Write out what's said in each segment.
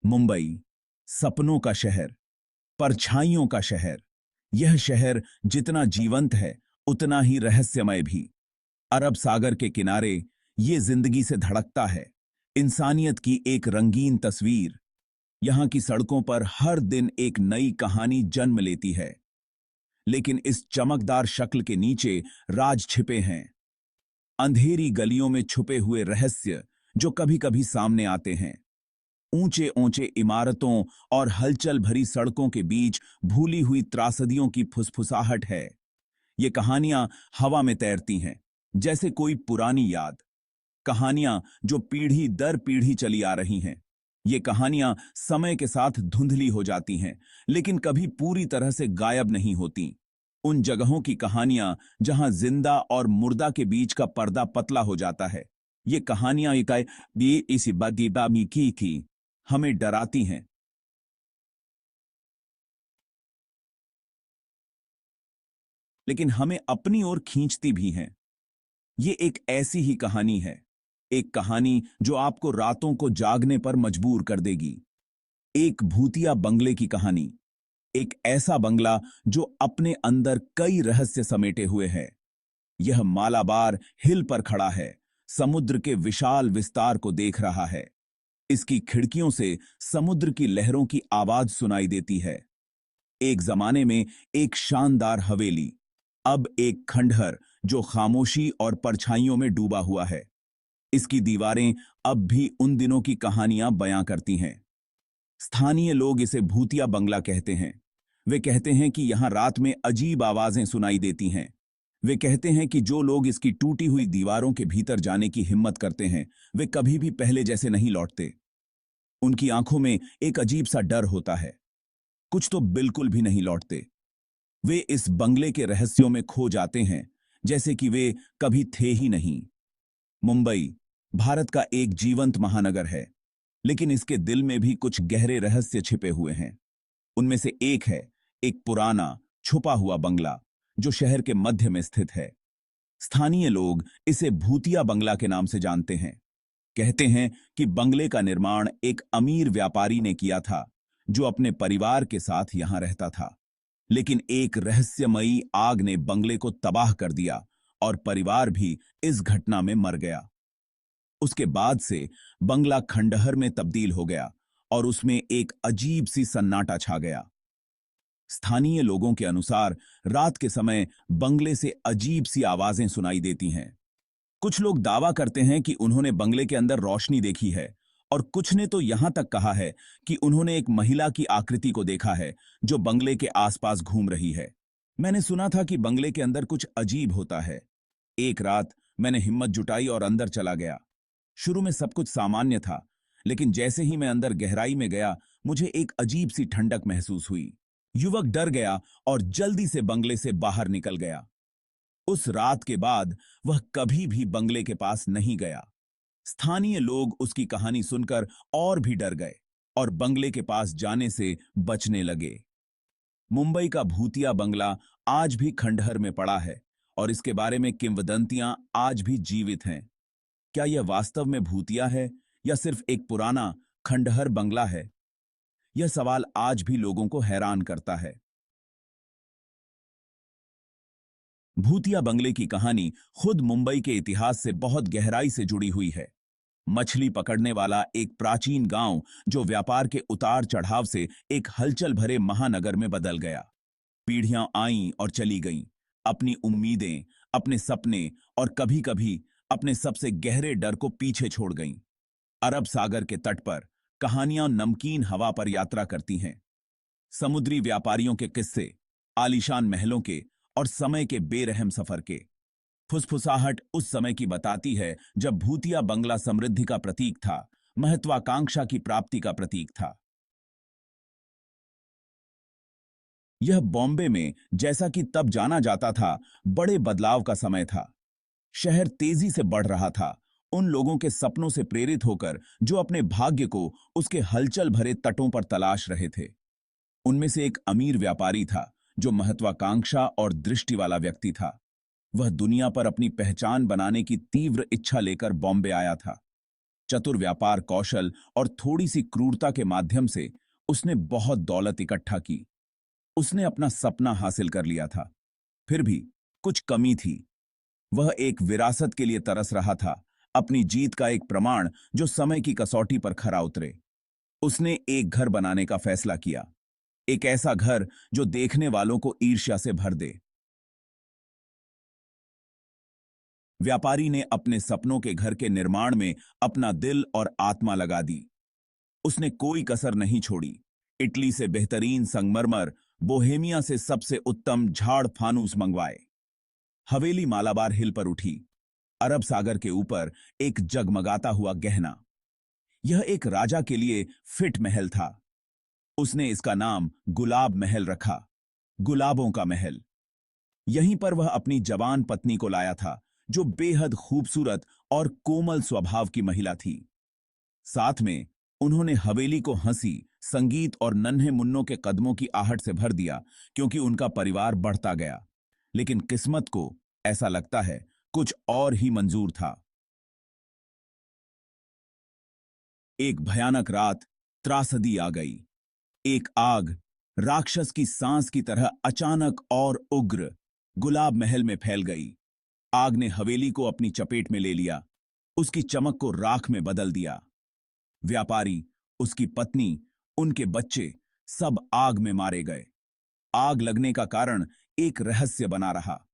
मुंबई, सपनों का शहर, परछाइयों का शहर। यह शहर जितना जीवंत है उतना ही रहस्यमय भी। अरब सागर के किनारे ये जिंदगी से धड़कता है, इंसानियत की एक रंगीन तस्वीर। यहां की सड़कों पर हर दिन एक नई कहानी जन्म लेती है, लेकिन इस चमकदार शक्ल के नीचे राज छिपे हैं। अंधेरी गलियों में छुपे हुए रहस्य जो कभी-कभी सामने आते हैं। ऊंचे ऊंचे इमारतों और हलचल भरी सड़कों के बीच भूली हुई त्रासदियों की फुसफुसाहट है। ये कहानियां हवा में तैरती हैं, जैसे कोई पुरानी याद। कहानियां जो पीढ़ी दर पीढ़ी चली आ रही हैं। ये कहानियां समय के साथ धुंधली हो जाती हैं, लेकिन कभी पूरी तरह से गायब नहीं होती। उन जगहों की कहानियां जहां जिंदा और मुर्दा के बीच का पर्दा पतला हो जाता है। ये कहानियां इकाई भी इसी बदीबामी की हमें डराती हैं, लेकिन हमें अपनी ओर खींचती भी हैं। ये एक ऐसी ही कहानी है, एक कहानी जो आपको रातों को जागने पर मजबूर कर देगी। एक भूतिया बंगले की कहानी। एक ऐसा बंगला जो अपने अंदर कई रहस्य समेटे हुए है। यह मालाबार हिल पर खड़ा है, समुद्र के विशाल विस्तार को देख रहा है। इसकी खिड़कियों से समुद्र की लहरों की आवाज सुनाई देती है। एक जमाने में एक शानदार हवेली, अब एक खंडहर जो खामोशी और परछाइयों में डूबा हुआ है। इसकी दीवारें अब भी उन दिनों की कहानियां बयां करती हैं। स्थानीय लोग इसे भूतिया बंगला कहते हैं। वे कहते हैं कि यहां रात में अजीब आवाजें सुनाई देती हैं। वे कहते हैं कि जो लोग इसकी टूटी हुई दीवारों के भीतर जाने की हिम्मत करते हैं, वे कभी भी पहले जैसे नहीं लौटते। उनकी आंखों में एक अजीब सा डर होता है। कुछ तो बिल्कुल भी नहीं लौटते। वे इस बंगले के रहस्यों में खो जाते हैं, जैसे कि वे कभी थे ही नहीं। मुंबई भारत का एक जीवंत महानगर है, लेकिन इसके दिल में भी कुछ गहरे रहस्य छिपे हुए हैं। उनमें से एक है एक पुराना छुपा हुआ बंगला जो शहर के मध्य में स्थित है। स्थानीय लोग इसे भूतिया बंगला के नाम से जानते हैं। कहते हैं कि बंगले का निर्माण एक अमीर व्यापारी ने किया था, जो अपने परिवार के साथ यहां रहता था। लेकिन एक रहस्यमयी आग ने बंगले को तबाह कर दिया और परिवार भी इस घटना में मर गया। उसके बाद से बंगला खंडहर में तब्दील हो गया और उसमें एक अजीब सी सन्नाटा छा गया। स्थानीय लोगों के अनुसार रात के समय बंगले से अजीब सी आवाजें सुनाई देती हैं। कुछ लोग दावा करते हैं कि उन्होंने बंगले के अंदर रोशनी देखी है, और कुछ ने तो यहां तक कहा है कि उन्होंने एक महिला की आकृति को देखा है जो बंगले के आसपास घूम रही है। मैंने सुना था कि बंगले के अंदर कुछ अजीब होता है। एक रात मैंने हिम्मत जुटाई और अंदर चला गया। शुरू में सब कुछ सामान्य था, लेकिन जैसे ही मैं अंदर गहराई में गया, मुझे एक अजीब सी ठंडक महसूस हुई। युवक डर गया और जल्दी से बंगले से बाहर निकल गया। उस रात के बाद वह कभी भी बंगले के पास नहीं गया। स्थानीय लोग उसकी कहानी सुनकर और भी डर गए और बंगले के पास जाने से बचने लगे। मुंबई का भूतिया बंगला आज भी खंडहर में पड़ा है और इसके बारे में किंवदंतियां आज भी जीवित हैं। क्या यह वास्तव में भूतिया है या सिर्फ एक पुराना खंडहर बंगला है? यह सवाल आज भी लोगों को हैरान करता है। भूतिया बंगले की कहानी खुद मुंबई के इतिहास से बहुत गहराई से जुड़ी हुई है। मछली पकड़ने वाला एक प्राचीन गांव जो व्यापार के उतार चढ़ाव से एक हलचल भरे महानगर में बदल गया। पीढ़ियां आईं और चली गईं, अपनी उम्मीदें, अपने सपने और कभी-कभी अपने सबसे गहरे डर को पीछे छोड़ गईं। अरब सागर के तट पर कहानियां नमकीन हवा पर यात्रा करती हैं। समुद्री व्यापारियों के किस्से, आलीशान महलों के और समय के बेरहम सफर के। फुसफुसाहट उस समय की बताती है जब भूतिया बंगला समृद्धि का प्रतीक था, महत्वाकांक्षा की प्राप्ति का प्रतीक था। यह बॉम्बे में, जैसा कि तब जाना जाता था, बड़े बदलाव का समय था। शहर तेजी से बढ़ रहा था, उन लोगों के सपनों से प्रेरित होकर जो अपने भाग्य को उसके हलचल भरे तटों पर तलाश रहे थे। उनमें से एक अमीर व्यापारी था जो महत्वाकांक्षा और दृष्टि वाला व्यक्ति था। वह दुनिया पर अपनी पहचान बनाने की तीव्र इच्छा लेकर बॉम्बे आया था। चतुर व्यापार कौशल और थोड़ी सी क्रूरता के माध्यम से उसने बहुत दौलत इकट्ठा की। उसने अपना सपना हासिल कर लिया था। फिर भी कुछ कमी थी। वह एक विरासत के लिए तरस रहा था, अपनी जीत का एक प्रमाण जो समय की कसौटी पर खरा उतरे। उसने एक घर बनाने का फैसला किया, एक ऐसा घर जो देखने वालों को ईर्ष्या से भर दे। व्यापारी ने अपने सपनों के घर के निर्माण में अपना दिल और आत्मा लगा दी। उसने कोई कसर नहीं छोड़ी। इटली से बेहतरीन संगमरमर, बोहेमिया से सबसे उत्तम झाड़ फानूस मंगवाए। हवेली मालाबार हिल पर उठी, अरब सागर के ऊपर एक जगमगाता हुआ गहना। यह एक राजा के लिए फिट महल था। उसने इसका नाम गुलाब महल रखा, गुलाबों का महल। यहीं पर वह अपनी जवान पत्नी को लाया था, जो बेहद खूबसूरत और कोमल स्वभाव की महिला थी। साथ में उन्होंने हवेली को हंसी, संगीत और नन्हे मुन्नों के कदमों की आहट से भर दिया, क्योंकि उनका परिवार बढ़ता गया। लेकिन किस्मत को, ऐसा लगता है, कुछ और ही मंजूर था। एक भयानक रात, त्रासदी आ गई। एक आग, राक्षस की सांस की तरह अचानक और उग्र, गुलाब महल में फैल गई। आग ने हवेली को अपनी चपेट में ले लिया, उसकी चमक को राख में बदल दिया। व्यापारी, उसकी पत्नी, उनके बच्चे सब आग में मारे गए। आग लगने का कारण एक रहस्य बना रहा।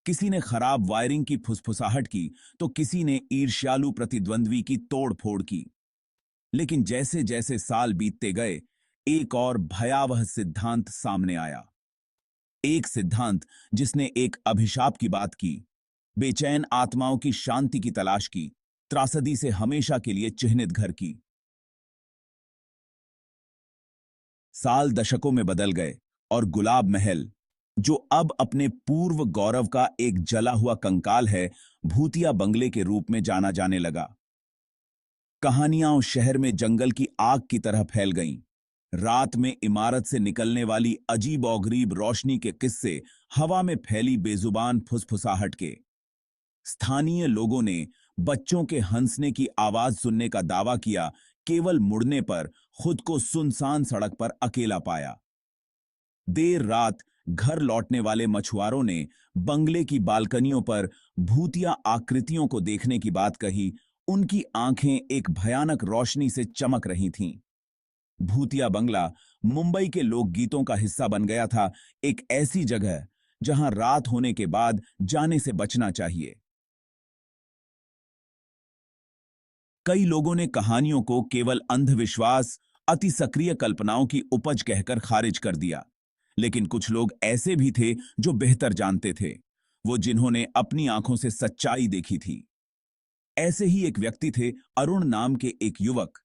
किसी ने खराब वायरिंग की फुसफुसाहट की, तो किसी ने ईर्ष्यालु प्रतिद्वंद्वी की तोड़फोड़ की। लेकिन जैसे जैसे साल बीतते गए, एक और भयावह सिद्धांत सामने आया। एक सिद्धांत जिसने एक अभिशाप की बात की, बेचैन आत्माओं की शांति की तलाश की, त्रासदी से हमेशा के लिए चिह्नित घर की। साल दशकों में बदल गए और गुलाब महल, जो अब अपने पूर्व गौरव का एक जला हुआ कंकाल है, भूतिया बंगले के रूप में जाना जाने लगा। कहानियां उस शहर में जंगल की आग की तरह फैल गईं। रात में इमारत से निकलने वाली अजीब-ओ-गरीब रोशनी के किस्से, हवा में फैली बेजुबान फुसफुसाहट के। स्थानीय लोगों ने बच्चों के हंसने की आवाज सुनने का दावा किया, केवल मुड़ने पर खुद को सुनसान सड़क पर अकेला पाया। देर रात घर लौटने वाले मछुआरों ने बंगले की बालकनियों पर भूतिया आकृतियों को देखने की बात कही। उनकी आंखें एक भयानक रोशनी से चमक रही थीं। भूतिया बंगला मुंबई के लोकगीतों का हिस्सा बन गया था, एक ऐसी जगह जहां रात होने के बाद जाने से बचना चाहिए। कई लोगों ने कहानियों को केवल अंधविश्वास, अति सक्रिय कल्पनाओं की उपज कहकर खारिज कर दिया। लेकिन कुछ लोग ऐसे भी थे जो बेहतर जानते थे, वो जिन्होंने अपनी आंखों से सच्चाई देखी थी। ऐसे ही एक व्यक्ति थे, अरुण नाम के एक युवक।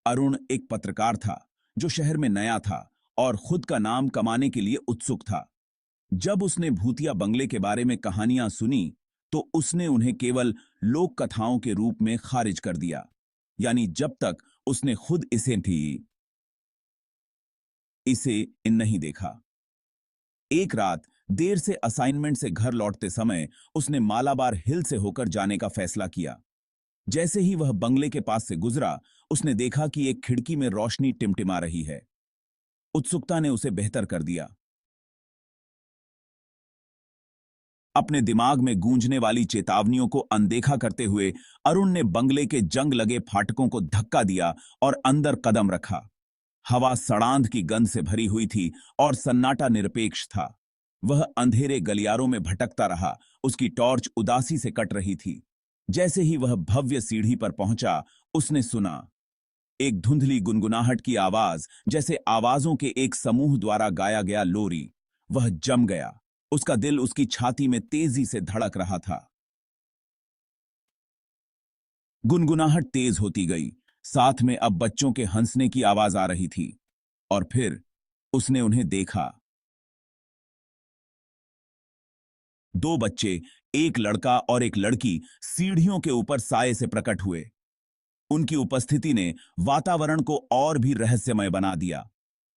अरुण एक पत्रकार था, जो शहर में नया था और खुद का नाम कमाने के लिए उत्सुक था। जब उसने भूतिया बंगले के बारे में कहानियां सुनी, तो उसने उन्हें केवल लोक कथाओं के रूप में खारिज कर दिया, यानी जब तक उसने खुद इसे नहीं देखा। एक रात देर से असाइनमेंट से घर लौटते समय उसने मालाबार हिल से होकर जाने का फैसला किया। जैसे ही वह बंगले के पास से गुजरा, उसने देखा कि एक खिड़की में रोशनी टिमटिमा रही है। उत्सुकता ने उसे बेहतर कर दिया। अपने दिमाग में गूंजने वाली चेतावनियों को अनदेखा करते हुए अरुण ने बंगले के जंग लगे फाटकों को धक्का दिया और अंदर कदम रखा। हवा सड़ांध की गंध से भरी हुई थी और सन्नाटा निरपेक्ष था। वह अंधेरे गलियारों में भटकता रहा, उसकी टॉर्च उदासी से कट रही थी। जैसे ही वह भव्य सीढ़ी पर पहुंचा, उसने सुना एक धुंधली गुनगुनाहट की आवाज, जैसे आवाजों के एक समूह द्वारा गाया गया लोरी। वह जम गया। उसका दिल उसकी छाती में तेजी से धड़क रहा था। गुनगुनाहट तेज होती गई, साथ में अब बच्चों के हंसने की आवाज आ रही थी। और फिर उसने उन्हें देखा। दो बच्चे, एक लड़का और एक लड़की, सीढ़ियों के ऊपर साए से प्रकट हुए। उनकी उपस्थिति ने वातावरण को और भी रहस्यमय बना दिया।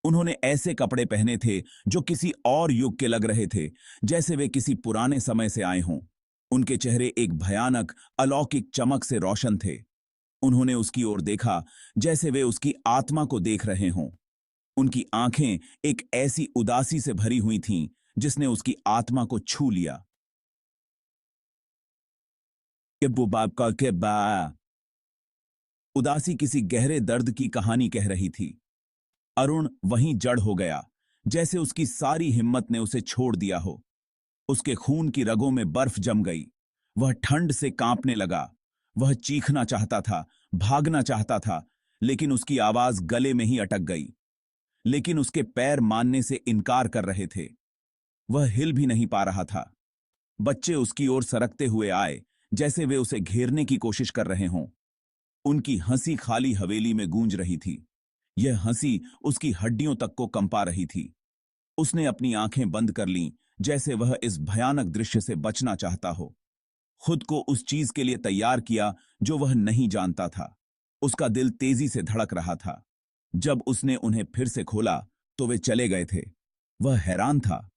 उन्होंने ऐसे कपड़े पहने थे जो किसी और युग के लग रहे थे, जैसे वे किसी पुराने समय से आए हों। उनके चेहरे एक भयानक, अलौकिक चमक से रोशन थे। उन्होंने उसकी ओर देखा जैसे वे उसकी आत्मा को देख रहे हों। उनकी आंखें एक ऐसी उदासी से भरी हुई थीं जिसने उसकी आत्मा को छू लिया। कि वो बाप का के बा उदासी किसी गहरे दर्द की कहानी कह रही थी। अरुण वहीं जड़ हो गया, जैसे उसकी सारी हिम्मत ने उसे छोड़ दिया हो। उसके खून की रगों में बर्फ जम गई। वह ठंड से कांपने लगा। वह चीखना चाहता था, भागना चाहता था, लेकिन उसकी आवाज गले में ही अटक गई। लेकिन उसके पैर मानने से इनकार कर रहे थे। वह हिल भी नहीं पा रहा था। बच्चे उसकी ओर सरकते हुए आए, जैसे वे उसे घेरने की कोशिश कर रहे हों। उनकी हंसी खाली हवेली में गूंज रही थी। यह हंसी उसकी हड्डियों तक को कंपा रही थी। उसने अपनी आंखें बंद कर लीं, जैसे वह इस भयानक दृश्य से बचना चाहता हो। खुद को उस चीज के लिए तैयार किया जो वह नहीं जानता था। उसका दिल तेजी से धड़क रहा था। जब उसने उन्हें फिर से खोला तो वे चले गए थे। वह हैरान था।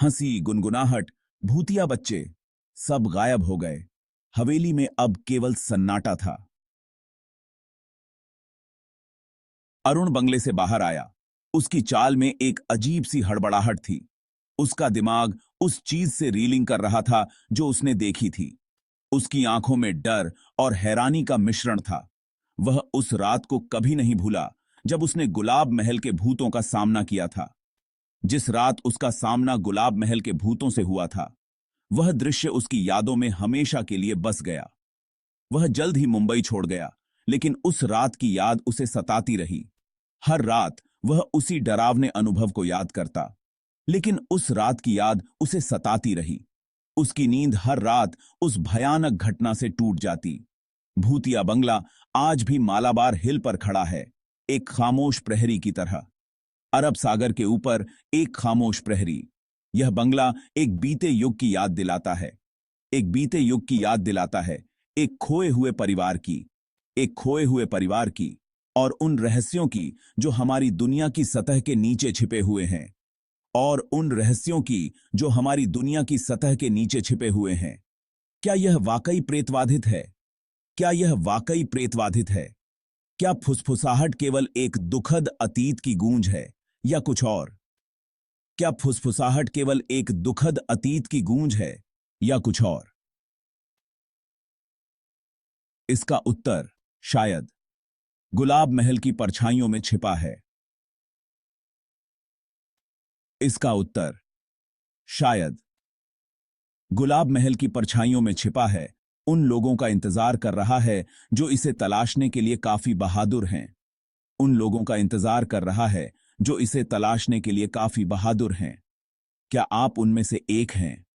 हंसी, गुनगुनाहट, भूतिया बच्चे सब गायब हो गए। हवेली में अब केवल सन्नाटा था। अरुण बंगले से बाहर आया। उसकी चाल में एक अजीब सी हड़बड़ाहट थी। उसका दिमाग उस चीज से रीलिंग कर रहा था जो उसने देखी थी। उसकी आंखों में डर और हैरानी का मिश्रण था। वह उस रात को कभी नहीं भूला जब उसने गुलाब महल के भूतों का सामना किया था। जिस रात उसका सामना गुलाब महल के भूतों से हुआ था, वह दृश्य उसकी यादों में हमेशा के लिए बस गया। वह जल्द ही मुंबई छोड़ गया, लेकिन उस रात की याद उसे सताती रही। हर रात वह उसी डरावने अनुभव को याद करता, लेकिन उस रात की याद उसे सताती रही। उसकी नींद हर रात उस भयानक घटना से टूट जाती। भूतिया बंगला आज भी मालाबार हिल पर खड़ा है, एक खामोश प्रहरी की तरह। अरब सागर के ऊपर एक खामोश प्रहरी। यह बंगला एक बीते युग की याद दिलाता है। एक बीते युग की याद दिलाता है, एक खोए हुए परिवार की। एक खोए हुए परिवार की और उन रहस्यों की जो हमारी दुनिया की सतह के नीचे छिपे हुए हैं। और उन रहस्यों की जो हमारी दुनिया की सतह के नीचे छिपे हुए हैं। क्या यह वाकई प्रेतवाधित है? क्या यह वाकई प्रेतवाधित है? क्या फुसफुसाहट केवल एक दुखद अतीत की गूंज है या कुछ और? क्या फुसफुसाहट केवल एक दुखद अतीत की गूंज है या कुछ और? इसका उत्तर शायद गुलाब महल की परछाइयों में छिपा है। इसका उत्तर शायद गुलाब महल की परछाइयों में छिपा है। उन लोगों का इंतजार कर रहा है जो इसे तलाशने के लिए काफी बहादुर हैं। उन लोगों का इंतजार कर रहा है जो इसे तलाशने के लिए काफी बहादुर हैं। क्या आप उनमें से एक हैं?